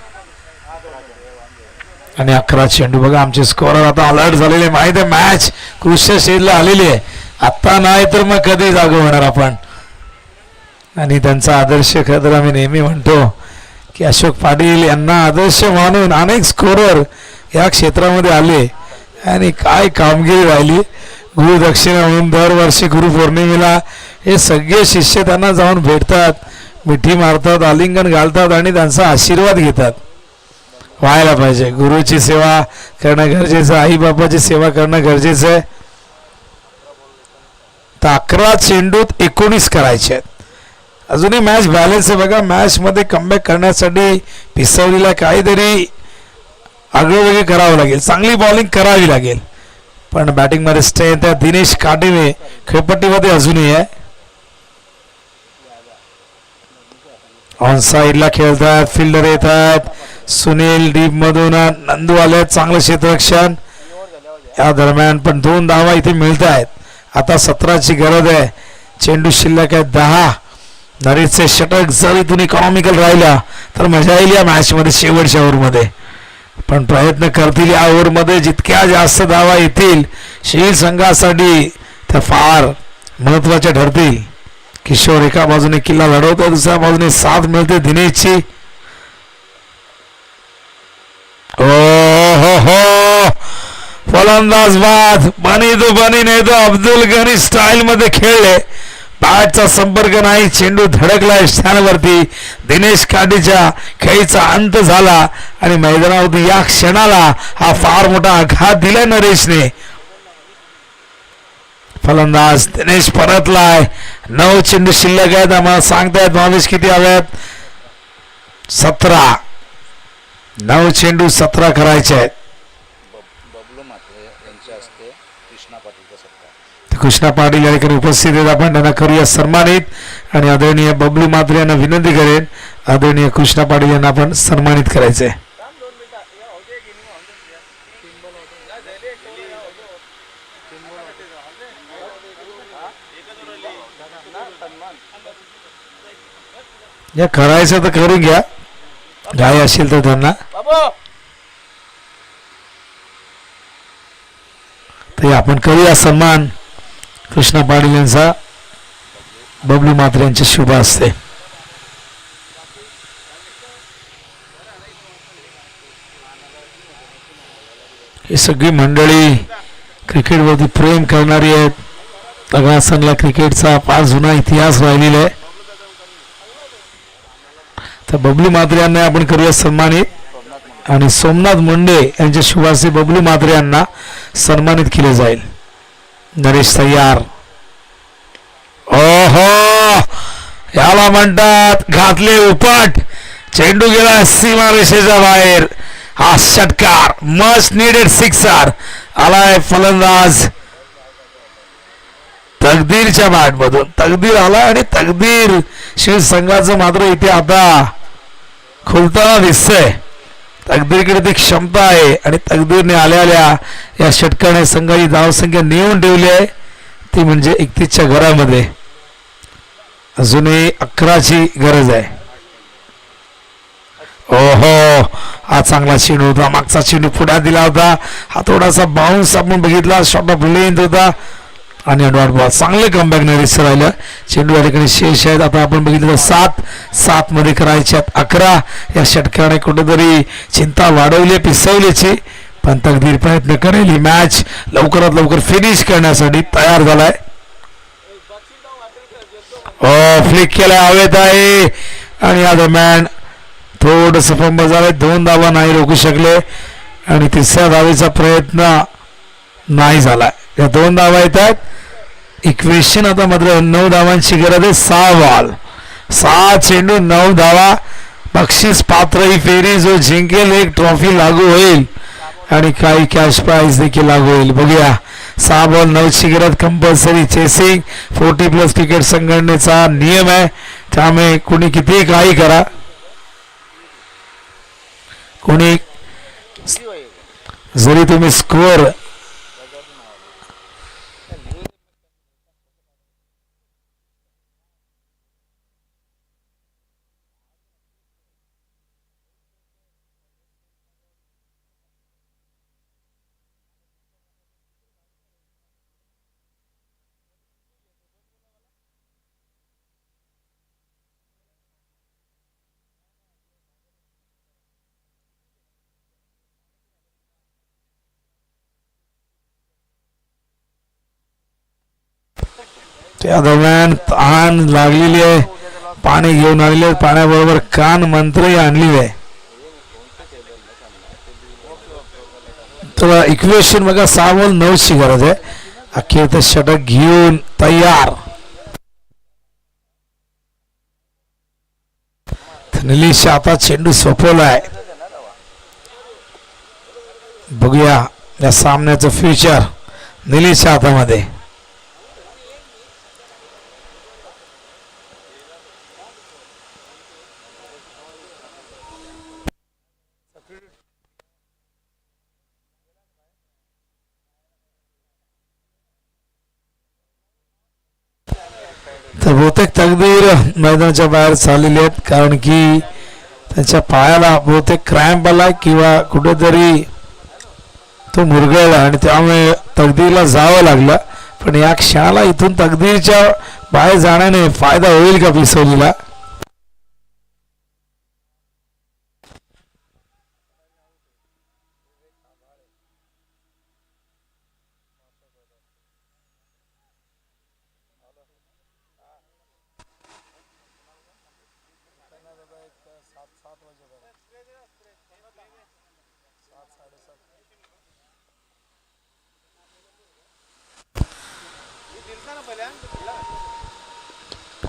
आणि 11 चेंडू. बघा आमचे स्कोरर आता अलर्ट झालेले, माहिती आहे मॅच क्रुशियल स्टेजला आलेली आहे. आता नाही तर मग कधी जागं होणार आपण. आणि त्यांचा आदर्श खरं तर आम्ही नेहमी म्हणतो की अशोक पाटील यांना आदर्श मानून अनेक स्कोरर या क्षेत्रामध्ये आले आणि काय कामगिरी राहिली. गुरुदक्षिणा म्हणून दरवर्षी गुरुपौर्णिमेला हे सगळे शिष्य त्यांना जाऊन भेटतात, मिठी मारतात, आलिंगन घालतात आणि त्यांचा आशीर्वाद घेतात. व्हायला पाहिजे. गुरुची सेवा करणं गरजेचं, आई बापाची सेवा करणं गरजेचं आहे. तर 11 चेंडूत 19 करायचे आहेत. अजूनही मॅच बॅलन्स आहे. बघा मॅचमध्ये कमबॅक करण्यासाठी पिसवलीला काहीतरी आगळंवेगळं करावं लागेल, चांगली बॉलिंग करावी लागेल. पण बॅटिंगमध्ये स्ट्रेंथ आहे. दिनेश काटेवे खेळपट्टीमध्ये अजूनही आहे. ऑन साईडला खेळतात, फिल्डर येतात. सुनील डीप मधून नंदू आले, चांगलं क्षेत्ररक्षण. या दरम्यान पण 2 धावा इथे मिळत आहेत. आता 17ची गरज आहे. चेंडू शिल्लक आहे 10. नरेशचे षटक जर इथून इकॉनॉमिकल राहिला तर मजा येईल या मॅचमध्ये शेवटच्या ओव्हरमध्ये. पण प्रयत्न करतील या ओव्हरमध्ये जितक्या जास्त धावा येतील शील संघासाठी त्या फार महत्वाच्या ठरतील. किशोर एका बाजूने किल्ला लढवतो, दुसऱ्या बाजूने साथ मिळते दिनेशची. हो फलंदाज बाद. बनी तो बनी नाही तो अब्दुल गनी स्टाईल मध्ये खेळले. बॅटचा संपर्क नाही, चेंडू धडकलाय स्टॅनवरती. दिनेश काटेच्या खेळीचा अंत झाला आणि मैदानावरती या क्षणाला हा फार मोठा आघात दिलाय नरेशने. फलंदाज दिनेश परतलाय. 9 चेंडू शिल्लक आहेत. आम्हाला सांगतायत 22 किती हव्यात. 17. 9 चेंडू 17 करायचे आहेत. कृष्णा पाटील या ठिकाणी उपस्थित आहेत. आपण त्यांना करूया सन्मानित. आणि आदरणीय बबलू मात्रे यांना विनंती करेन आदरणीय कृष्णा पाटील यांना आपण सन्मानित करायचे. या करायचं तर करून घ्या, गाय असेल तर त्यांना. तर आपण करूया सन्मान कृष्णा पाटील यांचा बबलू मात्रे यांचे शुभ असते. ही सगळी मंडळी क्रिकेटवरती प्रेम करणारी आहेत. अगासनला क्रिकेटचा फार जुना इतिहास राहिलेला आहे. तर बबलू मात्रे यांना आपण करूया सन्मानित आणि सोमनाथ मुंडे यांच्या शुभासे बबलू मात्रे यांना सन्मानित केले जाईल. नरेश तयार. ओहो याला म्हणतात घातले उपट. चेंडू गेला सीमारेषेच्या बाहेर. हा षटकार मस्ट नीडेड सिक्सर आलाय. फलंदाज तकदीरच्या बॅटमधून तकदीर आला आणि तकदीर शिव संघाचं मात्र इथे आता खुलताना दिसतंय. तकदीरकडे ती क्षमता आहे आणि तकदीरने आल्या या षटकाने संघाची धावसंख्या नेऊन ठेवली आहे, ती म्हणजे 31च्या घरामध्ये. अजूनही 11ची गरज आहे. ओहो, हा चांगला चेंडू होता. मागचा चेंडू पुढे दिला होता. हा थोडासा बाउन्स आपण बघितला, शॉर्ट ऑफ लेंथ होता आणि डॉट बॉल. चांगले कमबॅक नरेश राहिलं. चेंडू या ठिकाणी शेष आहेत. आता आपण बघितलं 7 मध्ये करायच्यात 11. या षटकाने कुठेतरी चिंता वाढवली, पिसवल्याची, पण तकदीर प्रयत्न करेल ही मॅच लवकरात लवकर फिनिश करण्यासाठी तयार झालाय. फ्लिक केला हवेत आहे आणि या दरम्यान थोडंसं फंबल झालंय. 2 धावा नाही रोखू शकले आणि तिसऱ्या धावेचा प्रयत्न नाही झाला. या 2 धावा येतात. इक्वेशन आता मात्र 9 धावांची गरज आहे. 6 बॉल 6 चेंडू 9 धावा. बक्षीस पात्र ही फेरी, जो जिंकेल एक ट्रॉफी लागू होईल आणि काही कॅश प्राइज देखील लागू होईल. बघूया. 6 बॉल 9ची गरज. कंपल्सरी चेसिंग 40+ क्रिकेट संघटनेचा नियम आहे, त्यामुळे कोणी कितीही काही करा, कोणी जरी तुम्ही स्कोअर त्या दरम्यान तहान लागलेली आहे, पाणी घेऊन आलेले, पाण्याबरोबर कान मंत्रही आणलेली आहे. तर इक्वेशन बघा 6 बॉल 9ची गरज आहे. अखेर ते षटक घेऊन तयार. निलेश आता चेंडू सोपवलाय. बघूया या सामन्याचं फ्युचर निलेशच्या हातामध्ये. तर बहुतेक तकदीर मैदानाच्या बाहेर चाललेले आहेत, कारण की त्यांच्या पायाला बहुतेक क्रॅम्प आला किंवा कुठेतरी तो मुरगळला आणि त्यामुळे तकदीरला जावं लागलं. पण या क्षणाला इथून तकदीरच्या बाहेर जाण्याने फायदा होईल का पिसोलीला?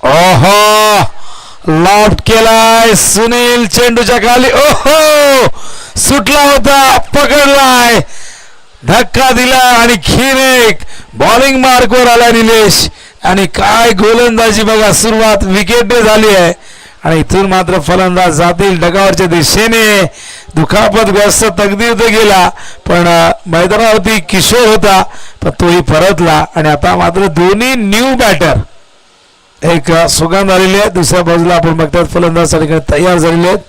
ओहो, लॉफ्ट केलाय सुनील चेंडूच्या खाली. ओहो, सुटला होता, पकडलाय, धक्का दिला आणि खीर एक बॉलिंग मार्कवर आला निलेश. आणि काय गोलंदाजी बघा, सुरुवात विकेट झाली आहे आणि इथून मात्र फलंदाज जातील डगावरच्या दिशेने. दुखापतग्रस्त तकदीर तर गेला, पण मैदानावरती किशोर होता, पण तोही परतला. आणि आता मात्र दोन्ही न्यू बॅटर एक सुगंध आलेली आहे. दुसऱ्या बाजूला आपण बघतात फलंदाज तयार झालेले आहेत.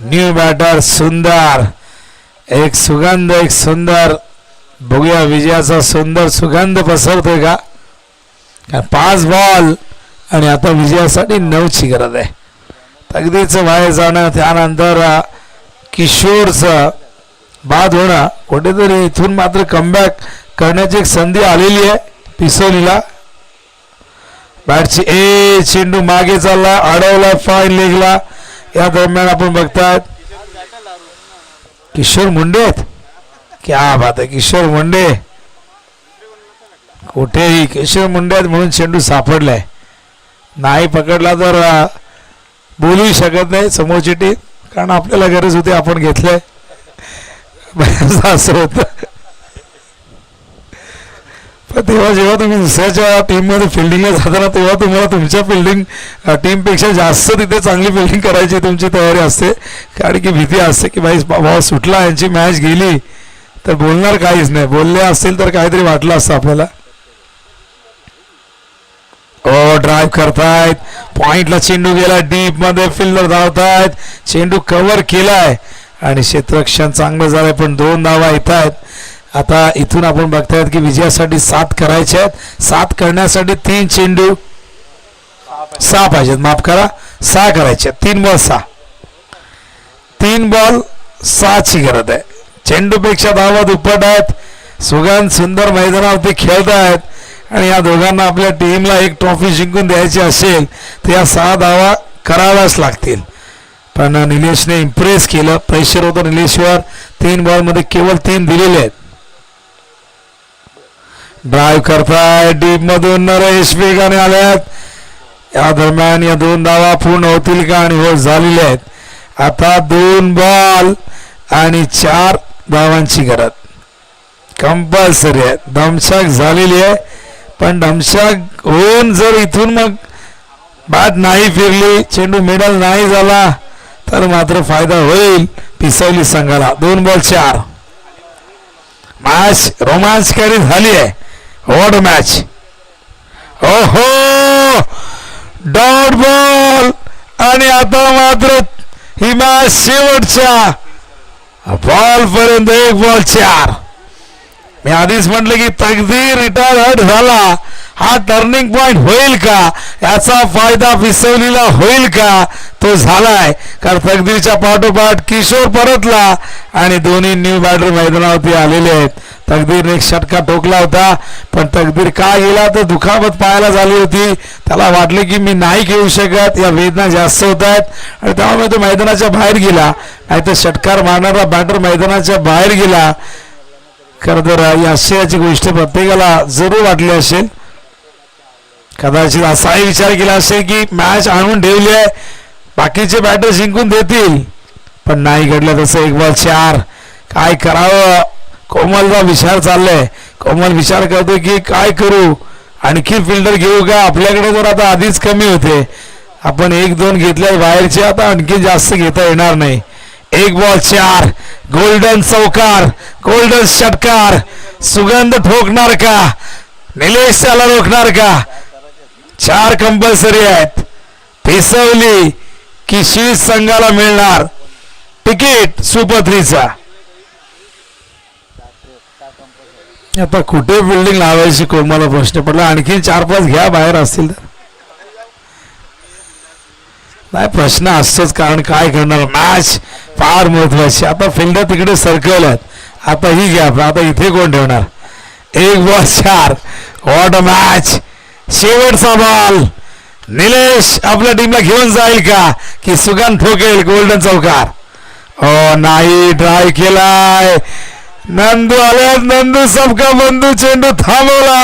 न्यू बॅटर सुंदर, एक सुगंध, एक सुंदर. बघूया विजयाचा सुंदर सुगंध पसरतोय का? 5 बॉल आणि आता विजयासाठी 9ची गरज आहे. तकदीरचं बाहेर जाणं, त्यानंतर किशोरचं बाद होणं, कुठेतरी इथून मात्र कमबॅक करण्याची एक संधी आलेली आहे पिसोलीला. बॅटची चेंडू मागे चालला, अडवला, फाईन लेगला. या दरम्यान आपण बघतात किशोर मुंडे आहेत. क्या बात आहे, किशोर मुंडे कुठेही किशोर मुंडे आहेत म्हणून चेंडू सापडलाय. नाही पकडला तर बोलू शकत नाही समोरची टीम, कारण आपल्याला गरज होती, आपण घेतलंय. असं होतं. पण तेव्हा जेव्हा तुम्ही दुसऱ्याच्या टीममध्ये फिल्डिंगला जाताना तेव्हा तुम्हाला तुमच्या फिल्डिंग टीमपेक्षा जास्त तिथे चांगली फिल्डिंग करायची तुमची तयारी असते, कारण की भीती असते की भाई बाबा सुटला, यांची मॅच गेली तर बोलणार काहीच नाही, बोलले असतील तर काहीतरी वाटलं असतं आपल्याला. ओ ड्राईव्ह करतायत, पॉइंटला चेंडू गेला, डीप मध्ये फिल्डर धावतायत, चेंडू कव्हर केलाय आणि क्षेत्ररक्षण चांगलं झालंय, पण 2 धावा येत आहेत. आता इथून आपण बघतायत की विजयासाठी 7 करायचे आहेत. 7 करण्यासाठी 3 चेंडू 6 पाहिजेत, माफ करा 6 करायचे, 3 बॉल 6, 3 बॉल 6 ची गरज आहे. चेंडूपेक्षा धावा दुप्पट आहेत. सुगंध सुंदर मैदानावरती खेळत आहेत आणि या दोघांना आपल्या टीमला एक ट्रॉफी जिंकून द्यायची असेल तर या 6 धावा कराव्याच लागतील. पण निलेशने इम्प्रेस केलं, प्रेशर होतं निलेशवर. 3 बॉलमध्ये केवळ 3 दिलेले आहेत. ड्राईव्ह करताय डीप मधून नरेश वेगाने आल्यात. या दरम्यान या 2 धावा पूर्ण होतील का, आणि हो झालेले आहेत. आता 2 बॉल आणि 4 धावांची गरज कंपल्सरी आहे. धमशाक झालेली आहे, पण धमशाक होऊन जर इथून मग बॅट नाही फिरली, चेंडू मिडल नाही झाला तर मात्र फायदा होईल पिसवली संघाला. 2 बॉल 4. मॅच रोमांचकारी झाली आहे. What match. ओहो डॉट बॉल, आणि आता मात्र ही मॅच शेवटच्या बॉल पर्यंत 1 बॉल 4. मी आधीच म्हटलं की तकदीर रिटायर्ड झाला, हा टर्निंग पॉइंट होईल का, याचा फायदा पिसवलीला होईल का, तो झालाय. कारण तकदीरच्या पाठोपाठ किशोर परतला आणि दोन्ही न्यू बॅटर मैदानावरती आलेले आहेत. तकदीरने एक षटका ठोकला होता, पण तकदीर का गेला तर दुखापत पायाला झाली होती. त्याला वाटले की मी नाही खेळू शकत, या वेदना जास्त होत आहेत आणि त्यामुळे तो मैदानाच्या बाहेर गेला. नाहीतर षटकार मारणारा बॅटर मैदानाच्या बाहेर गेला. खरं तर या आश्चर्याची गोष्ट प्रत्येकाला जरूर वाटली असेल. कदाचित असाही विचार केला असेल की मॅच आणून ठेवली आहे, बाकीचे बॅटर जिंकून देतील, पण नाही घडलं तसं. 1 बॉल 4. काय करावं, कोमलचा विचार चाललाय. कोमल विचार करतो की काय करू, आणखी फिल्डर घेऊ का, आपल्याकडे तर आता आधीच कमी होते, आपण 1-2 घेतले बाहेरचे, आता आणखी जास्त घेता येणार नाही. 1 बॉल 4. गोल्डन चौकार, गोल्डन षटकार. सुगंध ठोकणार का, निलेश त्याला रोखणार का. 4 कंपल्सरी आहेत. पिसवली की शीर्ष संघाला मिळणार तिकीट सुपर 3चा. आता कुठे बिल्डिंग लावायची कोमाला प्रश्न पडला. आणखी 4-5 घ्या बाहेर असतील तर. नाही प्रश्न असतोच, कारण काय करणार, मॅच फार महत्वाची. आता फिल्डर तिकडे सरकवल्यात, आता ही घ्या, आता इथे कोण ठेवणार. 1 बॉल 4. What a match. शेवटचा बॉल. निलेश आपल्या टीमला घेऊन जाईल का, की सुगंध ठोकेल गोल्डन चौकार. ओ नाही, ट्राय केलाय. नंदू आल्यात, नंदू सबका बंधू चेंडू थांबवला.